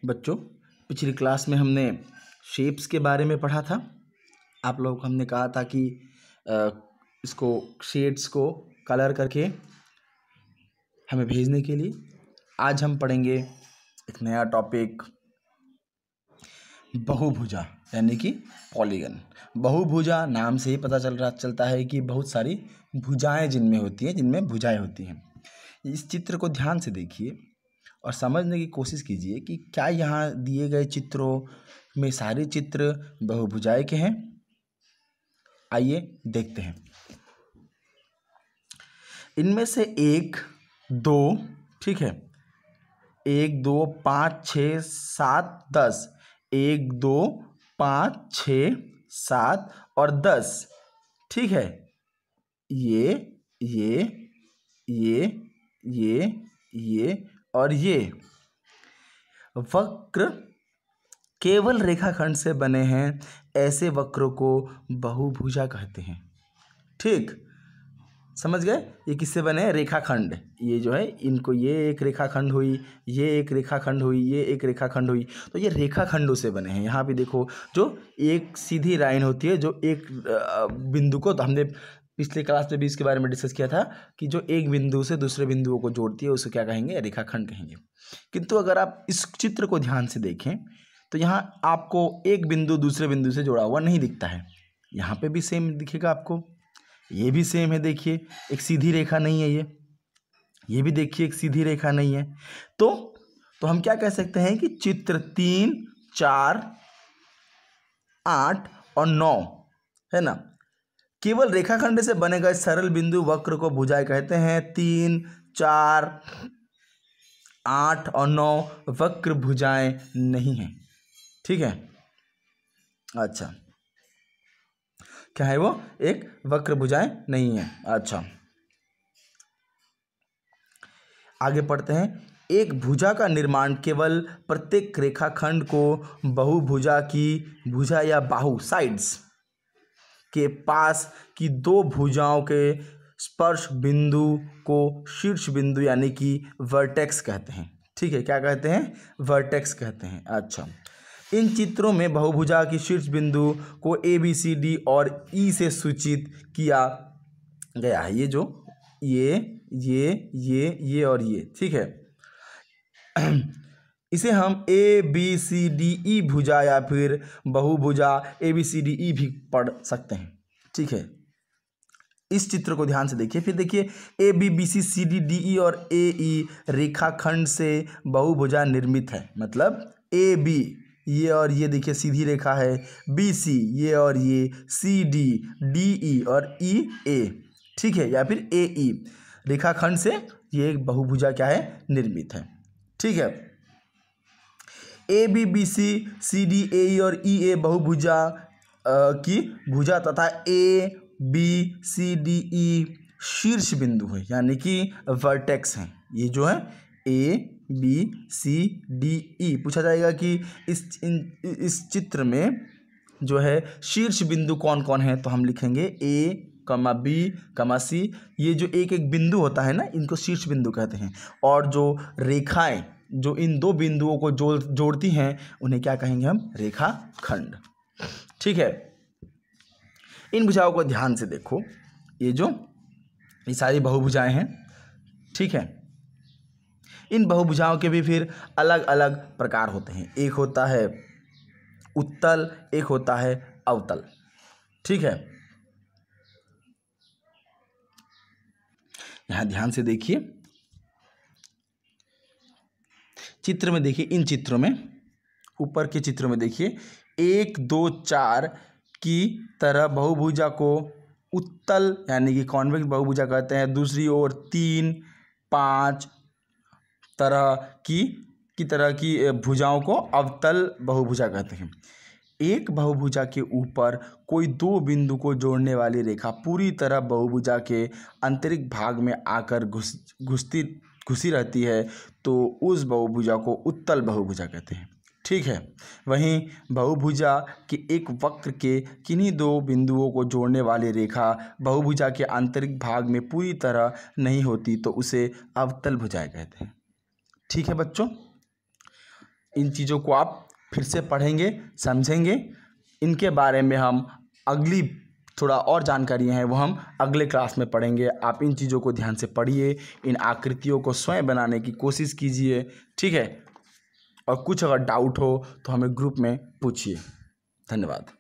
बच्चों, पिछली क्लास में हमने शेप्स के बारे में पढ़ा था। आप लोगों को हमने कहा था कि इसको शेड्स को कलर करके हमें भेजने के लिए। आज हम पढ़ेंगे एक नया टॉपिक, बहुभुजा यानी कि पॉलीगन। बहुभुजा नाम से ही पता चलता है कि बहुत सारी भुजाएं जिनमें होती हैं, जिनमें भुजाएं होती हैं। इस चित्र को ध्यान से देखिए और समझने की कोशिश कीजिए कि क्या यहाँ दिए गए चित्रों में सारे चित्र बहुभुजाएं के हैं। आइए देखते हैं। इनमें से 1, 2, ठीक है, 1, 2, 5, 6, 7, 10, 1, 2, 5, 6, 7 और 10, ठीक है। ये और ये वक्र केवल रेखाखंड से बने हैं। ऐसे वक्रों को बहुभुजा कहते हैं। ठीक, समझ गए? ये किससे बने हैं? रेखाखंड। ये जो है इनको, ये एक रेखाखंड हुई, ये एक रेखाखंड हुई, ये एक रेखाखंड हुई, तो ये रेखाखंडों से बने हैं। यहाँ पे देखो, जो एक सीधी लाइन होती है, जो एक बिंदु को, तो हमने पिछले क्लास में भी इसके बारे में डिस्कस किया था कि जो एक बिंदु से दूसरे बिंदुओं को जोड़ती है उसे क्या कहेंगे? रेखाखंड कहेंगे। किंतु अगर आप इस चित्र को ध्यान से देखें तो यहाँ आपको एक बिंदु दूसरे बिंदु से जुड़ा हुआ नहीं दिखता है। यहाँ पे भी सेम दिखेगा आपको, ये भी सेम है। देखिए, एक सीधी रेखा नहीं है ये भी देखिए एक सीधी रेखा नहीं है। तो हम क्या कह सकते हैं कि चित्र 3, 4, 8 और 9 है ना, केवल रेखाखंड से बने गए सरल बिंदु वक्र को भुजाएं कहते हैं। 3, 4, 8 और 9 वक्र भुजाएं नहीं हैं। ठीक है, अच्छा, क्या है वो? एक वक्र भुजाएं नहीं है। अच्छा, आगे पढ़ते हैं। एक भुजा का निर्माण केवल प्रत्येक रेखाखंड को बहुभुजा की भुजा या बाहु साइड्स के पास की 2 भुजाओं के स्पर्श बिंदु को शीर्ष बिंदु यानी कि वर्टेक्स कहते हैं। ठीक है, क्या कहते हैं? वर्टेक्स कहते हैं। अच्छा, इन चित्रों में बहुभुजा की शीर्ष बिंदु को A, B, C, D और E से सूचित किया गया है। ये जो ये और ये, ठीक है। इसे हम A, B, C, D, E भुजा या फिर बहुभुजा A, B, C, D, E भी पढ़ सकते हैं। ठीक है, इस चित्र को ध्यान से देखिए। फिर देखिए, A, B, B, C, C, D, D, E और A, E रेखाखंड से बहुभुजा निर्मित है। मतलब A, B ये और ये देखिए सीधी रेखा है, B, C ये और ये, C, D, D, E और E, A, ठीक है, या फिर A, E रेखाखंड से ये एक बहुभुजा क्या है? निर्मित है। ठीक है, A, B, B, C, C, D, A, E और E, A बहुभुजा की भुजा तथा A, B, C, D, E शीर्ष बिंदु है, यानी कि वर्टेक्स हैं। ये जो है A, B, C, D, E पूछा जाएगा कि इस चित्र में जो है शीर्ष बिंदु कौन कौन है, तो हम लिखेंगे A, B, C। ये जो एक एक बिंदु होता है ना, इनको शीर्ष बिंदु कहते हैं। और जो रेखाएं जो इन 2 बिंदुओं को जोड़ती हैं उन्हें क्या कहेंगे? हम रेखाखंड। ठीक है, इन भुजाओं को ध्यान से देखो। ये सारी बहुभुजाएं हैं। ठीक है, इन बहुभुजाओं के भी फिर अलग अलग प्रकार होते हैं। एक होता है उत्तल, एक होता है अवतल। ठीक है, यहां ध्यान से देखिए, चित्र में देखिए, इन चित्रों में, ऊपर के चित्रों में देखिए, 1, 2, 4 की तरह बहुभुजा को उत्तल यानी कि कॉन्वेक्स बहुभुजा कहते हैं। दूसरी ओर 3, 5 तरह की भुजाओं को अवतल बहुभुजा कहते हैं। एक बहुभुजा के ऊपर कोई 2 बिंदु को जोड़ने वाली रेखा पूरी तरह बहुभुजा के आंतरिक भाग में आकर घुसी रहती है, तो उस बहुभुजा को उत्तल बहुभुजा कहते हैं। ठीक है, वहीं बहुभुजा के एक वक्र के किन्हीं 2 बिंदुओं को जोड़ने वाली रेखा बहुभुजा के आंतरिक भाग में पूरी तरह नहीं होती, तो उसे अवतल भुजाएं कहते हैं। ठीक है बच्चों, इन चीज़ों को आप फिर से पढ़ेंगे, समझेंगे। इनके बारे में हम अगली थोड़ा और जानकारियाँ हैं वो हम अगले क्लास में पढ़ेंगे। आप इन चीज़ों को ध्यान से पढ़िए, इन आकृतियों को स्वयं बनाने की कोशिश कीजिए, ठीक है। और कुछ अगर डाउट हो तो हमें ग्रुप में पूछिए। धन्यवाद।